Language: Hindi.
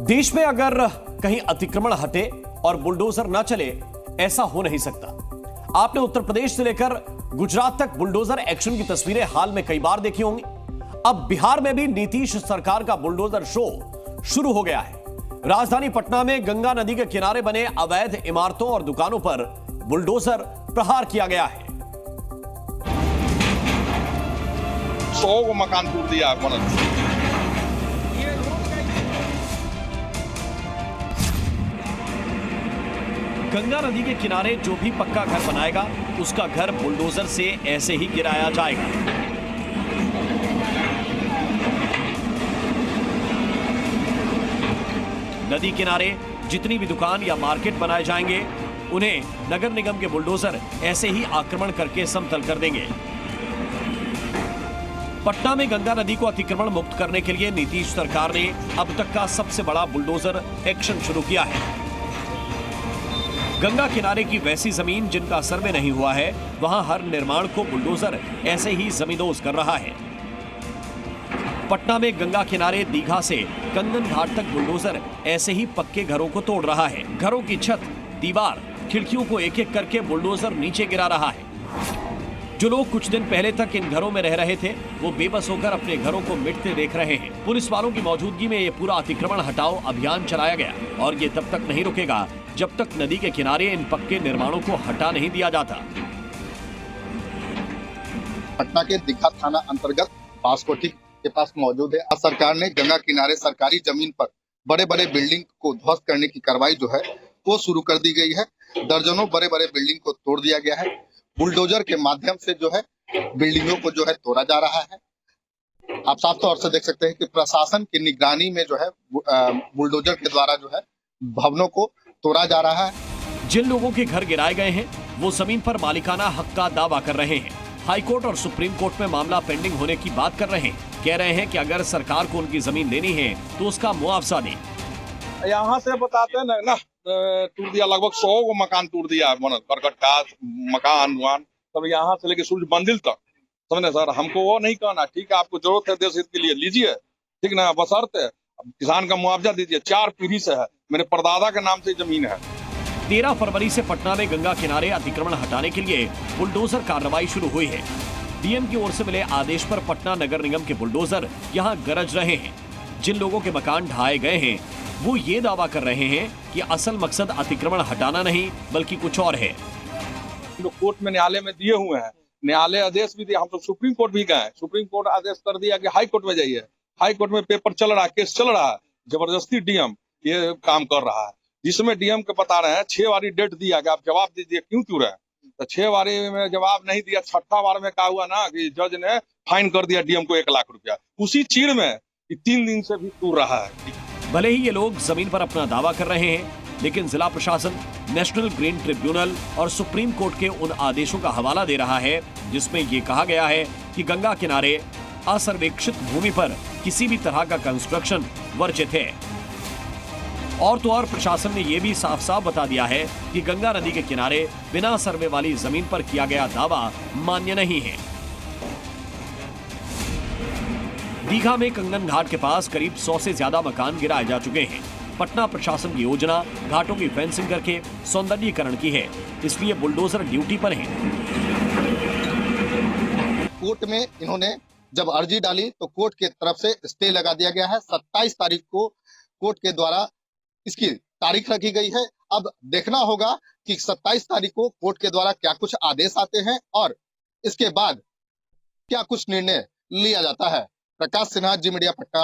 देश में अगर कहीं अतिक्रमण हटे और बुलडोजर ना चले, ऐसा हो नहीं सकता। आपने उत्तर प्रदेश से लेकर गुजरात तक बुलडोजर एक्शन की तस्वीरें हाल में कई बार देखी होंगी। अब बिहार में भी नीतीश सरकार का बुलडोजर शो शुरू हो गया है। राजधानी पटना में गंगा नदी के किनारे बने अवैध इमारतों और दुकानों पर बुलडोजर प्रहार किया गया है। 100 को मकान तोड़ दिया। गंगा नदी के किनारे जो भी पक्का घर बनाएगा उसका घर बुलडोजर से ऐसे ही गिराया जाएगा। नदी किनारे जितनी भी दुकान या मार्केट बनाए जाएंगे उन्हें नगर निगम के बुलडोजर ऐसे ही आक्रमण करके समतल कर देंगे। पटना में गंगा नदी को अतिक्रमण मुक्त करने के लिए नीतीश सरकार ने अब तक का सबसे बड़ा बुलडोजर एक्शन शुरू किया है। गंगा किनारे की वैसी जमीन जिनका सर्वे नहीं हुआ है, वहां हर निर्माण को बुलडोजर ऐसे ही जमींदोज कर रहा है। पटना में गंगा किनारे दीघा से कंगन घाट तक बुलडोजर ऐसे ही पक्के घरों को तोड़ रहा है। घरों की छत, दीवार, खिड़कियों को एक एक करके बुलडोजर नीचे गिरा रहा है। जो लोग कुछ दिन पहले तक इन घरों में रह रहे थे, वो बेबस होकर अपने घरों को मिटते देख रहे हैं। पुलिस वालों की मौजूदगी में ये पूरा अतिक्रमण हटाओ अभियान चलाया गया और ये तब तक नहीं रुकेगा जब तक नदी के किनारे इन पक्के निर्माणों को हटा नहीं दिया जाता। पटना के दीघा थाना अंतर्गत बांसकोठी के पास मौजूद है। सरकार ने गंगा किनारे सरकारी जमीन पर बड़े बड़े बिल्डिंग को ध्वस्त करने की कार्रवाई जो है वो शुरू कर दी गई है। दर्जनों बड़े बड़े बिल्डिंग को तोड़ दिया गया है। बुलडोजर के माध्यम से जो है बिल्डिंगों को जो है तोड़ा जा रहा है। आप साफ तौर से देख सकते हैं कि प्रशासन की निगरानी में जो है बुलडोजर के द्वारा जो है भवनों को तोड़ा जा रहा है। जिन लोगों के घर गिराए गए हैं वो जमीन पर मालिकाना हक का दावा कर रहे हैं। हाईकोर्ट और सुप्रीम कोर्ट में मामला पेंडिंग होने की बात कर रहे हैं। कह रहे हैं कि अगर सरकार को उनकी जमीन लेनी है तो उसका मुआवजा दें। यहाँ से बताते हैं ना टूट दिया, लगभग 100 को मकान तोड़ दिया। करकट का मकान सब यहाँ से लेके सूर्य मंदिर तक, समझे सर। हमको वो नहीं कहना, ठीक है, आपको जरूरत है देश हित के लिए लीजिए, ठीक ना, बशर्ते किसान का मुआवजा दीजिए। 4 पीढ़ी से है, मेरे परदादा के नाम से जमीन है। 13 फरवरी से पटना में गंगा किनारे अतिक्रमण हटाने के लिए बुलडोजर कार्रवाई शुरू हुई है। डीएम की ओर से मिले आदेश पर पटना नगर निगम के बुलडोजर यहां गरज रहे हैं। जिन लोगों के मकान ढहाए गए हैं वो ये दावा कर रहे हैं कि असल मकसद अतिक्रमण हटाना नहीं बल्कि कुछ और है। लोग कोर्ट में न्यायालय में दिए हुए हैं, न्यायालय आदेश भी दिया। हम तो सुप्रीम कोर्ट भी गए, सुप्रीम कोर्ट आदेश कर दिया कि हाई कोर्ट में जाइए। हाई कोर्ट में पेपर चल रहा है, केस चल रहा है। जबरदस्ती डीएम ये काम कर रहा है, जिसमें डीएम के बता रहे हैं 6 बारी डेट दिया कि आप जवाब दीजिए, क्यों क्यों रहे। तो 6 बारी में जवाब नहीं दिया। 6ठा बार में क्या हुआ ना कि जज ने फाइन कर दिया डीएम को 1 लाख रुपया। उसी चीड़ में 3 दिन से भी टूर रहा है। भले ही ये लोग जमीन पर अपना दावा कर रहे हैं, लेकिन जिला प्रशासन नेशनल ग्रीन ट्रिब्यूनल और सुप्रीम कोर्ट के उन आदेशों का हवाला दे रहा है जिसमें ये कहा गया है कि गंगा किनारे असर्वेक्षित भूमि पर किसी भी तरह का कंस्ट्रक्शन वर्जित है। और तो और प्रशासन ने यह भी साफ साफ बता दिया है कि गंगा नदी के किनारे बिना सर्वे वाली जमीन पर किया गया दावा मान्य नहीं है। दीघा में कंगन घाट के पास करीब 100 से ज्यादा मकान गिराए जा चुके हैं। पटना प्रशासन की योजना घाटों की फेंसिंग करके सौंदर्यीकरण की है, इसलिए बुलडोजर ड्यूटी पर हैं। कोर्ट में इन्होंने जब अर्जी डाली तो कोर्ट की तरफ से स्टे लगा दिया गया है। 27 तारीख को कोर्ट के द्वारा इसकी तारीख रखी गई है। अब देखना होगा कि 27 तारीख को कोर्ट के द्वारा क्या कुछ आदेश आते हैं और इसके बाद क्या कुछ निर्णय लिया जाता है। प्रकाश सिन्हा, जी मीडिया, पटना।